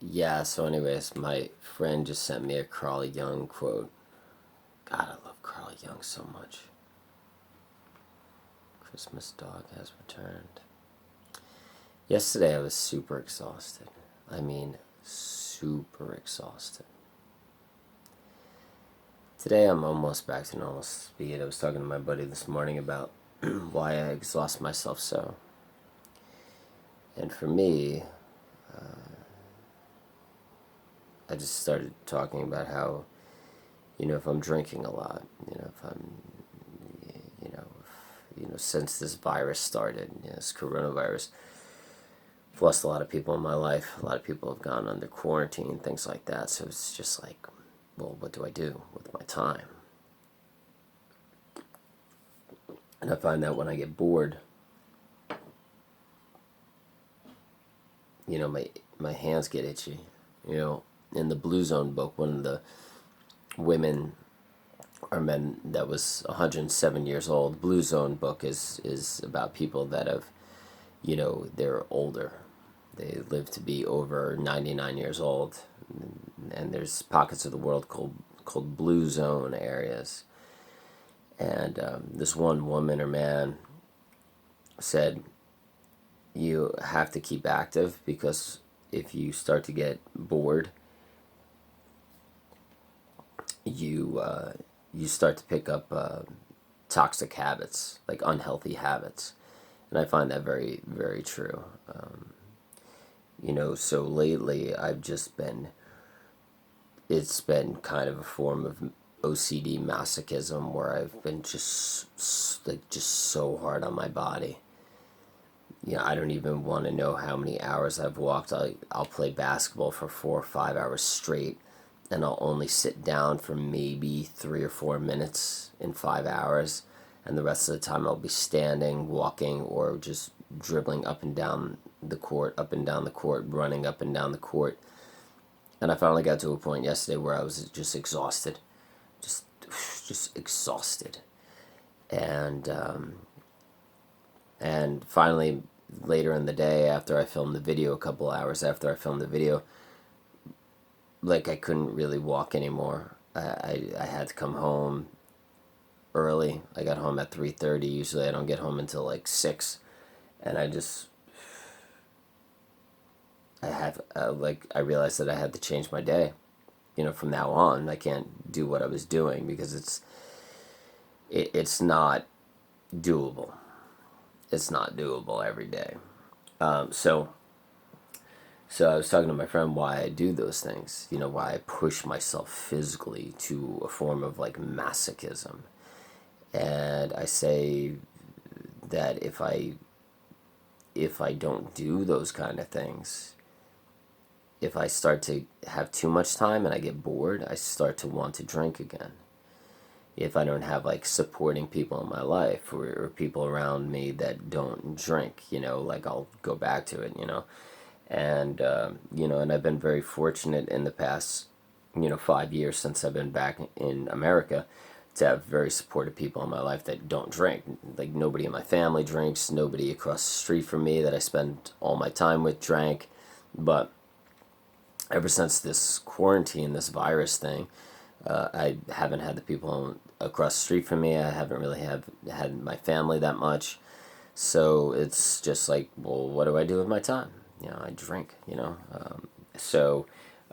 Yeah, so anyways, my friend just sent me a Carl Jung quote. God, I love Carl Jung so much. Christmas dog has returned. Yesterday I was super exhausted. I mean, super exhausted. Today I'm almost back to normal speed. I was talking to my buddy this morning about why I exhaust myself so. And for me, I just started talking about how, if I'm drinking a lot, if I'm, since this virus started, this coronavirus, I've lost a lot of people in my life. A lot of people have gone under quarantine, things like that. So it's just like, well, what do I do with my time? And I find that when I get bored, my hands get itchy. In the Blue Zone book, one of the women or men that was 107 years old. Blue Zone book is about people that have, they're older. They live to be over 99 years old, and there's pockets of the world called Blue Zone areas. And this one woman or man said, you have to keep active because if you start to get bored, you start to pick up toxic habits, like unhealthy habits. And I find that very, very true. So lately it's been kind of a form of OCD masochism where I've been just so hard on my body. I don't even want to know how many hours I've walked. I'll play basketball for 4 or 5 hours straight, and I'll only sit down for maybe 3 or 4 minutes in 5 hours, and the rest of the time I'll be standing, walking, or just dribbling up and down the court, running up and down the court. And I finally got to a point yesterday where I was just exhausted, just exhausted, and finally later in the day, after I filmed the video, a couple hours after I filmed the video, like I couldn't really walk anymore. I had to come home early. I got home at 3:30. Usually I don't get home until like 6, and I realized that I had to change my day. From now on, I can't do what I was doing because it's not doable. It's not doable every day. So I was talking to my friend why I do those things. Why I push myself physically to a form of like masochism. And I say that if I don't do those kind of things, if I start to have too much time and I get bored, I start to want to drink again. If I don't have like supporting people in my life or people around me that don't drink, like I'll go back to it, and and I've been very fortunate in the past 5 years since I've been back in America to have very supportive people in my life that don't drink. Like nobody in my family drinks, nobody across the street from me that I spend all my time with drank. But ever since this quarantine, this virus thing, I haven't had the people across the street from me. I haven't really had my family that much. So it's just like, well, what do I do with my time? I drink, so,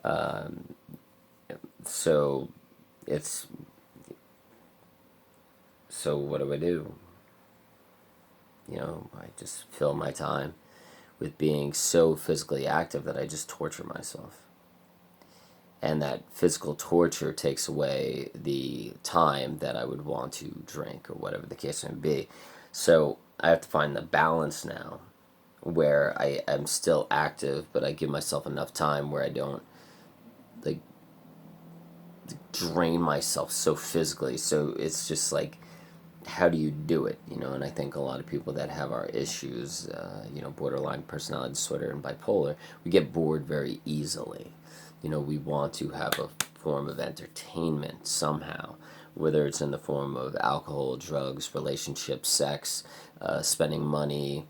um, so it's, so what do I do? I just fill my time with being so physically active that I just torture myself. And that physical torture takes away the time that I would want to drink or whatever the case may be. So I have to find the balance now where I am still active, but I give myself enough time where I don't like drain myself so physically. So it's just like, how do you do it? And I think a lot of people that have our issues, borderline personality disorder and bipolar, we get bored very easily. We want to have a form of entertainment somehow, whether it's in the form of alcohol, drugs, relationships, sex, spending money,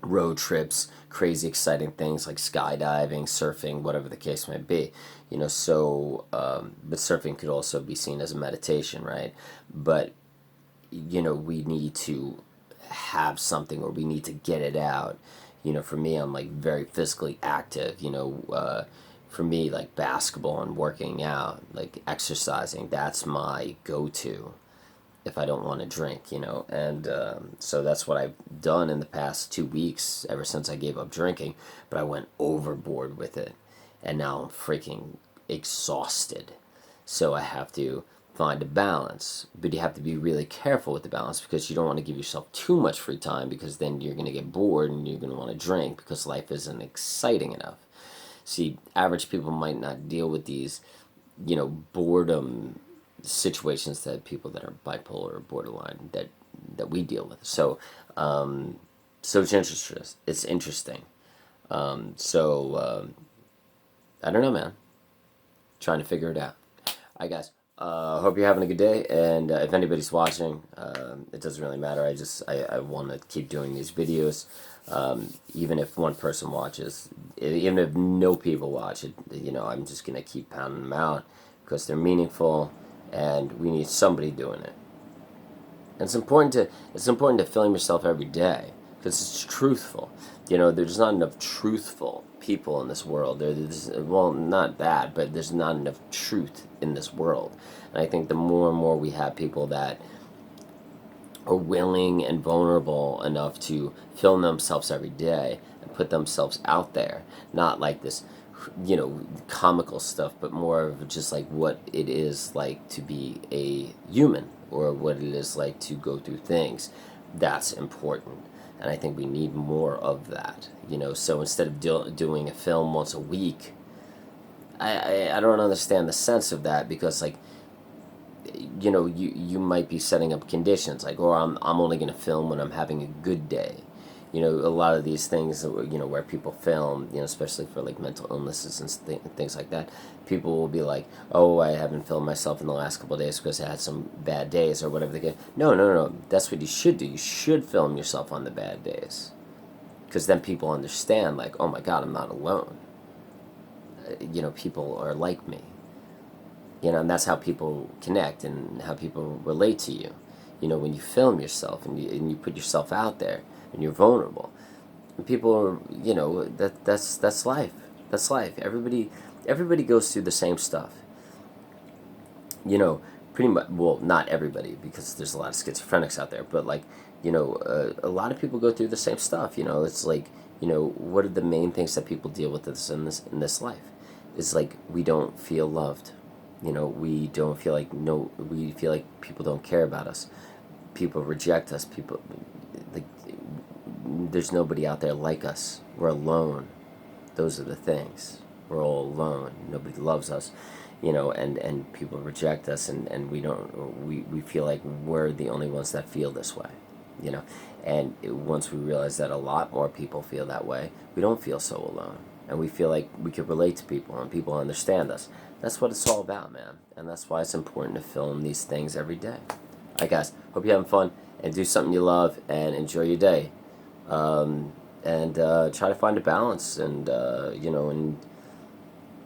road trips, crazy exciting things like skydiving, surfing, whatever the case may be. But surfing could also be seen as a meditation, right? But we need to have something, or we need to get it out. For me, I'm like very physically active. For me, like basketball and working out, like exercising, that's my go-to if I don't want to drink. And so that's what I've done in the past 2 weeks, ever since I gave up drinking. But I went overboard with it, and now I'm freaking exhausted. So I have to find a balance, but you have to be really careful with the balance, because you don't want to give yourself too much free time, because then you're going to get bored and you're going to want to drink because life isn't exciting enough. See, average people might not deal with these, boredom situations that people that are bipolar or borderline that we deal with. So it's interesting. It's interesting. I don't know, man. Trying to figure it out. All right, guys. Hope you're having a good day. And if anybody's watching, it doesn't really matter. I want to keep doing these videos. Even if one person watches, even if no people watch it, I'm just gonna keep pounding them out, because they're meaningful, and we need somebody doing it. And it's important to film yourself every day, because it's truthful. There's not enough truthful people in this world. Well, not that, but there's not enough truth in this world. And I think the more and more we have people that are willing and vulnerable enough to film themselves every day and put themselves out there, not like this, comical stuff, but more of just like what it is like to be a human, or what it is like to go through things. That's important. And I think we need more of that. So instead of doing a film once a week, I don't understand the sense of that, because like, you might be setting up conditions like, or I'm only going to film when I'm having a good day. A lot of these things, where people film, especially for like mental illnesses and things like that, people will be like, oh, I haven't filmed myself in the last couple of days because I had some bad days, or whatever they get. No. That's what you should do. You should film yourself on the bad days, because then people understand, like, oh my God, I'm not alone. People are like me. And that's how people connect and how people relate to you. When you film yourself and you put yourself out there and you're vulnerable, and people are, that's life. That's life. Everybody goes through the same stuff. Pretty much. Well, not everybody, because there's a lot of schizophrenics out there. But like, a lot of people go through the same stuff. It's like, what are the main things that people deal with in this life? It's like, we don't feel loved. We don't feel like we feel like people don't care about us. People reject us. People, like, there's nobody out there like us. We're alone. Those are the things. We're all alone. Nobody loves us, and people reject us, and we feel like we're the only ones that feel this way, and once we realize that a lot more people feel that way, we don't feel so alone, and we feel like we could relate to people, and people understand us. That's what it's all about, man. And that's why it's important to film these things every day. All right, guys. Hope you're having fun, and do something you love, and enjoy your day. And try to find a balance, and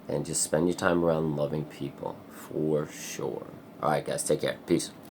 and just spend your time around loving people, for sure. All right, guys. Take care. Peace.